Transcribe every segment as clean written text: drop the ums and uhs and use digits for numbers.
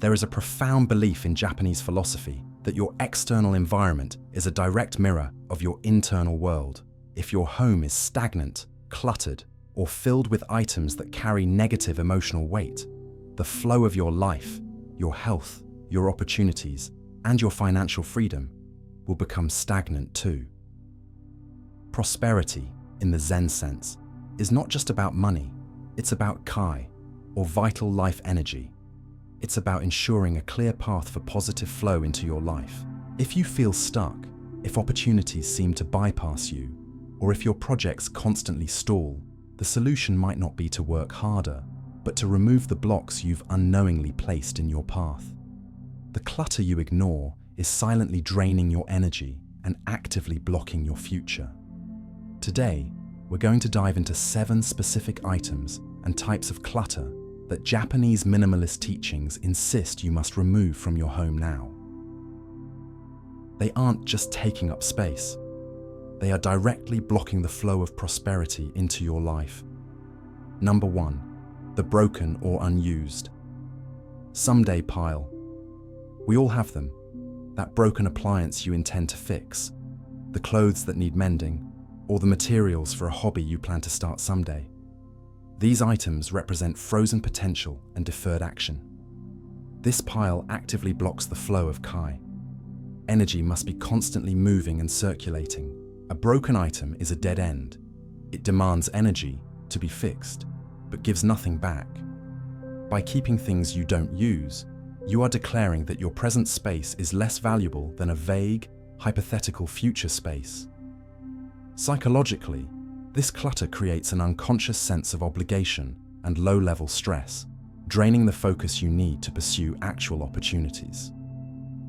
There is a profound belief in Japanese philosophy that your external environment is a direct mirror of your internal world. If your home is stagnant, cluttered, or filled with items that carry negative emotional weight, the flow of your life, your health, your opportunities, and your financial freedom will become stagnant too. Prosperity, in the Zen sense, is not just about money, it's about kai, or vital life energy. It's about ensuring a clear path for positive flow into your life. If you feel stuck, if opportunities seem to bypass you, or if your projects constantly stall, the solution might not be to work harder, but to remove the blocks you've unknowingly placed in your path. The clutter you ignore is silently draining your energy and actively blocking your future. Today, we're going to dive into 7 specific items and types of clutter that Japanese minimalist teachings insist you must remove from your home now. They aren't just taking up space. They are directly blocking the flow of prosperity into your life. Number 1, the broken or unused. Someday pile. We all have them. That broken appliance you intend to fix, the clothes that need mending, or the materials for a hobby you plan to start someday. These items represent frozen potential and deferred action. This pile actively blocks the flow of kai. Energy must be constantly moving and circulating. A broken item is a dead end. It demands energy to be fixed, but gives nothing back. By keeping things you don't use, you are declaring that your present space is less valuable than a vague, hypothetical future space. Psychologically, this clutter creates an unconscious sense of obligation and low-level stress, draining the focus you need to pursue actual opportunities.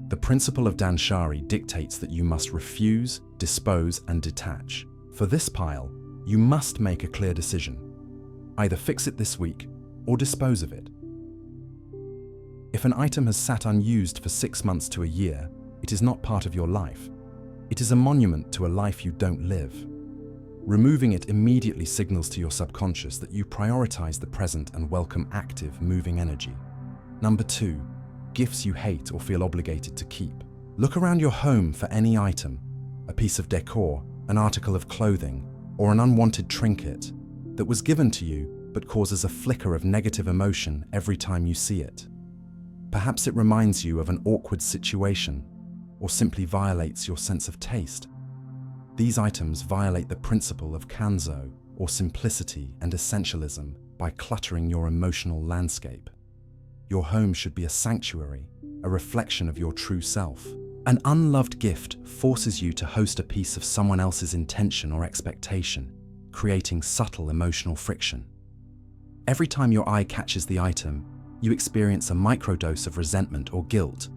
The principle of Danshari dictates that you must refuse, dispose, and detach. For this pile, you must make a clear decision. Either fix it this week or dispose of it. If an item has sat unused for 6 months to a year, it is not part of your life. It is a monument to a life you don't live. Removing it immediately signals to your subconscious that you prioritize the present and welcome active, moving energy. Number 2, gifts you hate or feel obligated to keep. Look around your home for any item, a piece of decor, an article of clothing, or an unwanted trinket that was given to you but causes a flicker of negative emotion every time you see it. Perhaps it reminds you of an awkward situation or simply violates your sense of taste. These items violate the principle of kanzo, or simplicity and essentialism, by cluttering your emotional landscape. Your home should be a sanctuary, a reflection of your true self. An unloved gift forces you to host a piece of someone else's intention or expectation, creating subtle emotional friction. Every time your eye catches the item, you experience a microdose of resentment or guilt.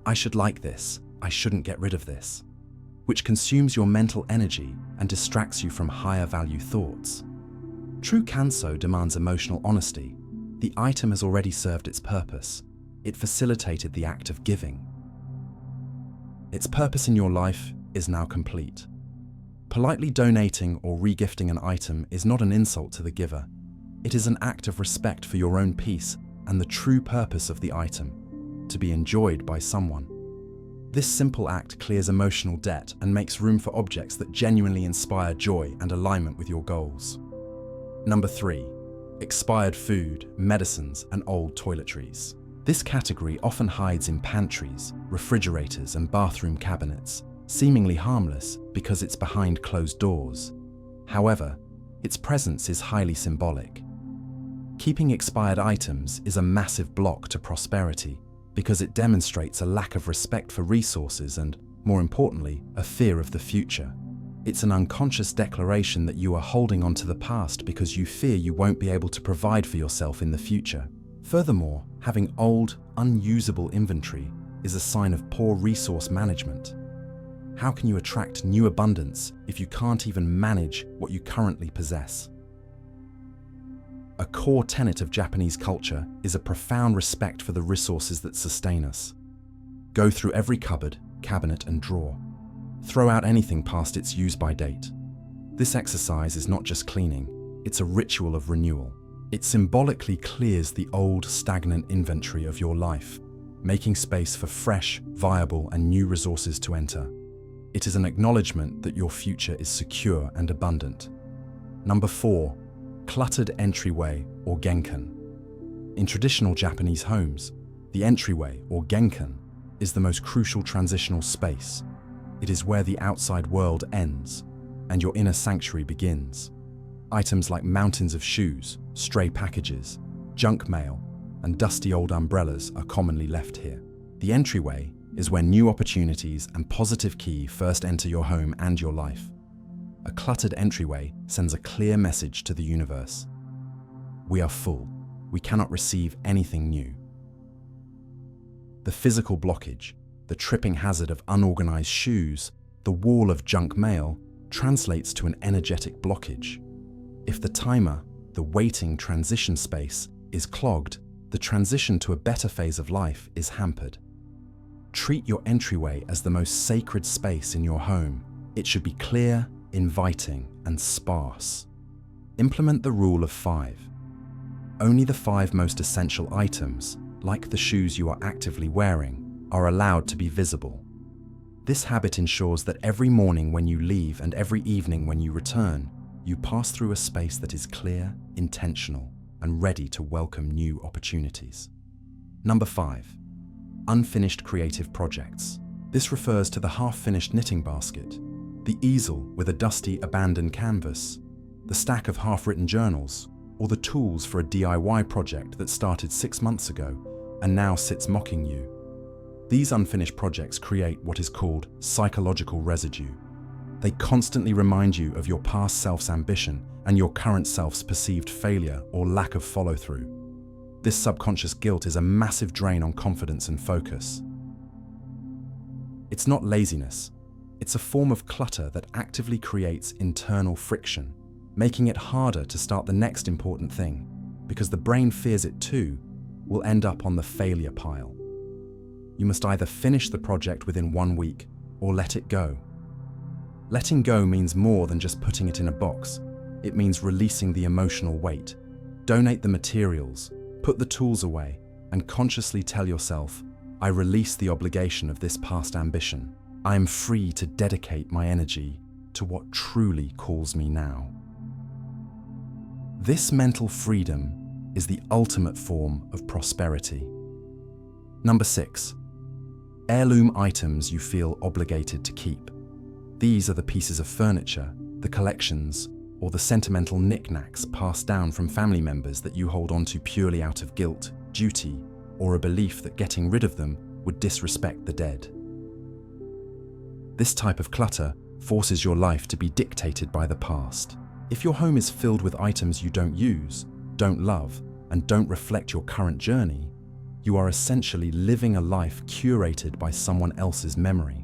I should like this, I shouldn't get rid of this, which consumes your mental energy and distracts you from higher value thoughts. True kanso demands emotional honesty. The item has already served its purpose. It facilitated the act of giving. Its purpose in your life is now complete. Politely donating or regifting an item is not an insult to the giver. It is an act of respect for your own peace and the true purpose of the item, to be enjoyed by someone. This simple act clears emotional debt and makes room for objects that genuinely inspire joy and alignment with your goals. Number 3, expired food, medicines, and old toiletries. This category often hides in pantries, refrigerators, and bathroom cabinets, seemingly harmless because it's behind closed doors. However, its presence is highly symbolic. Keeping expired items is a massive block to prosperity because it demonstrates a lack of respect for resources and, more importantly, a fear of the future. It's an unconscious declaration that you are holding on to the past because you fear you won't be able to provide for yourself in the future. Furthermore, having old, unusable inventory is a sign of poor resource management. How can you attract new abundance if you can't even manage what you currently possess? A core tenet of Japanese culture is a profound respect for the resources that sustain us. Go through every cupboard, cabinet, and drawer. Throw out anything past its use-by date. This exercise is not just cleaning, it's a ritual of renewal. It symbolically clears the old, stagnant inventory of your life, making space for fresh, viable, and new resources to enter. It is an acknowledgement that your future is secure and abundant. Number 4. Cluttered entryway or genkan. In traditional Japanese homes, the entryway or genkan is the most crucial transitional space. It is where the outside world ends and your inner sanctuary begins. Items like mountains of shoes, stray packages, junk mail, and dusty old umbrellas are commonly left here. The entryway is where new opportunities and positive ki first enter your home and your life. A cluttered entryway sends a clear message to the universe. We are full. We cannot receive anything new. The physical blockage, the tripping hazard of unorganized shoes, the wall of junk mail, translates to an energetic blockage. If the timer, the waiting transition space, is clogged, the transition to a better phase of life is hampered. Treat your entryway as the most sacred space in your home. It should be clear, inviting, and sparse. Implement the rule of 5. Only the 5 most essential items, like the shoes you are actively wearing, are allowed to be visible. This habit ensures that every morning when you leave and every evening when you return, you pass through a space that is clear, intentional, and ready to welcome new opportunities. Number 5. Unfinished creative projects. This refers to the half-finished knitting basket, the easel with a dusty, abandoned canvas, the stack of half-written journals, or the tools for a DIY project that started 6 months ago and now sits mocking you. These unfinished projects create what is called psychological residue. They constantly remind you of your past self's ambition and your current self's perceived failure or lack of follow-through. This subconscious guilt is a massive drain on confidence and focus. It's not laziness. It's a form of clutter that actively creates internal friction, making it harder to start the next important thing, because the brain fears it too will end up on the failure pile. You must either finish the project within 1 week or let it go. Letting go means more than just putting it in a box. It means releasing the emotional weight. Donate the materials, put the tools away, and consciously tell yourself, I release the obligation of this past ambition. I am free to dedicate my energy to what truly calls me now. This mental freedom is the ultimate form of prosperity. Number 6. Heirloom items you feel obligated to keep. These are the pieces of furniture, the collections, or the sentimental knickknacks passed down from family members that you hold onto purely out of guilt, duty, or a belief that getting rid of them would disrespect the dead. This type of clutter forces your life to be dictated by the past. If your home is filled with items you don't use, don't love, and don't reflect your current journey, you are essentially living a life curated by someone else's memory.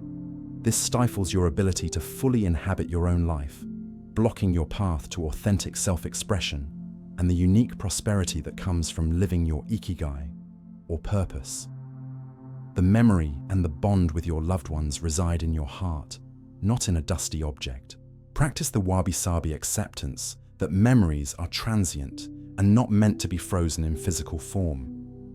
This stifles your ability to fully inhabit your own life, blocking your path to authentic self-expression and the unique prosperity that comes from living your ikigai, or purpose. The memory and the bond with your loved ones reside in your heart, not in a dusty object. Practice the wabi-sabi acceptance that memories are transient and not meant to be frozen in physical form.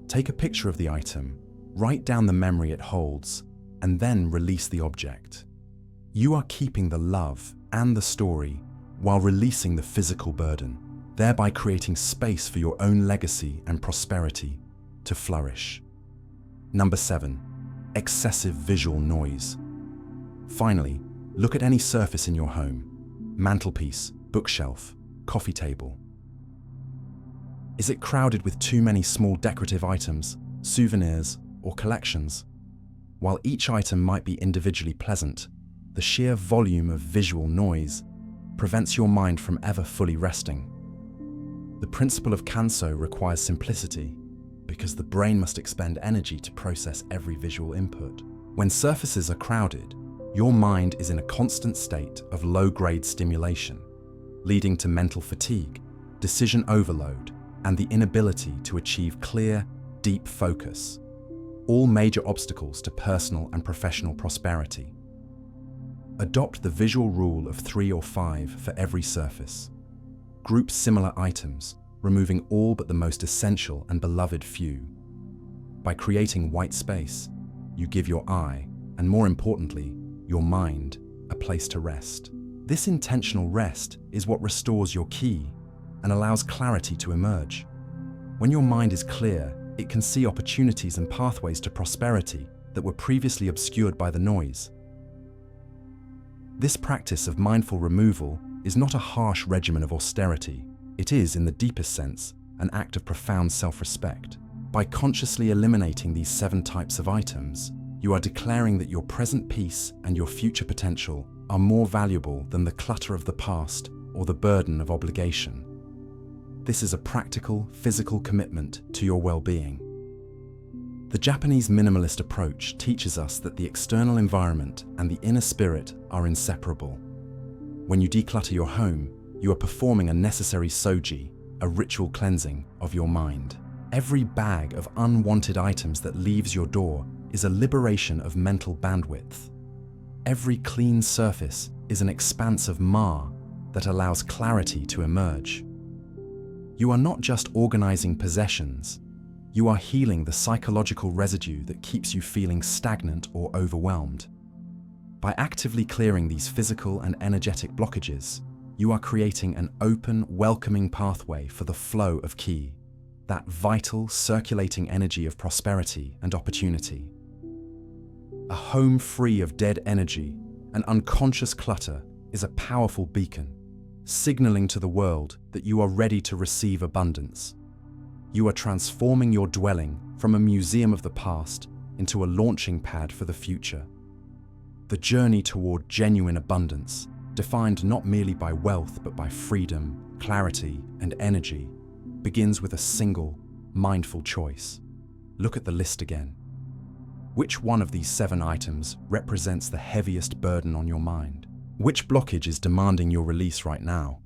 Take a picture of the item, write down the memory it holds, and then release the object. You are keeping the love and the story while releasing the physical burden, thereby creating space for your own legacy and prosperity to flourish. Number 7. Excessive visual noise. Finally, look at any surface in your home: mantelpiece, bookshelf, coffee table. Is it crowded with too many small decorative items, souvenirs, or collections? While each item might be individually pleasant, the sheer volume of visual noise prevents your mind from ever fully resting. The principle of Kanso requires simplicity, because the brain must expend energy to process every visual input. When surfaces are crowded, your mind is in a constant state of low-grade stimulation, leading to mental fatigue, decision overload, and the inability to achieve clear, deep focus, all major obstacles to personal and professional prosperity. Adopt the visual rule of 3 or 5 for every surface. Group similar items, removing all but the most essential and beloved few. By creating white space, you give your eye, and more importantly, your mind, a place to rest. This intentional rest is what restores your ki and allows clarity to emerge. When your mind is clear, it can see opportunities and pathways to prosperity that were previously obscured by the noise. This practice of mindful removal is not a harsh regimen of austerity. It is, in the deepest sense, an act of profound self-respect. By consciously eliminating these 7 types of items, you are declaring that your present peace and your future potential are more valuable than the clutter of the past or the burden of obligation. This is a practical, physical commitment to your well-being. The Japanese minimalist approach teaches us that the external environment and the inner spirit are inseparable. When you declutter your home, you are performing a necessary soji, a ritual cleansing of your mind. Every bag of unwanted items that leaves your door is a liberation of mental bandwidth. Every clean surface is an expanse of ma that allows clarity to emerge. You are not just organizing possessions, you are healing the psychological residue that keeps you feeling stagnant or overwhelmed. By actively clearing these physical and energetic blockages, you are creating an open, welcoming pathway for the flow of ki, that vital, circulating energy of prosperity and opportunity. A home free of dead energy and unconscious clutter is a powerful beacon, signaling to the world that you are ready to receive abundance. You are transforming your dwelling from a museum of the past into a launching pad for the future. The journey toward genuine abundance, defined not merely by wealth but by freedom, clarity, and energy, begins with a single, mindful choice. Look at the list again. Which one of these 7 items represents the heaviest burden on your mind? Which blockage is demanding your release right now?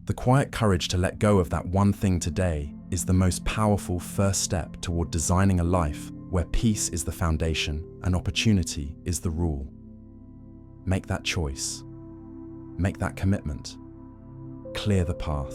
The quiet courage to let go of that one thing today is the most powerful first step toward designing a life where peace is the foundation and opportunity is the rule. Make that choice. Make that commitment. Clear the path.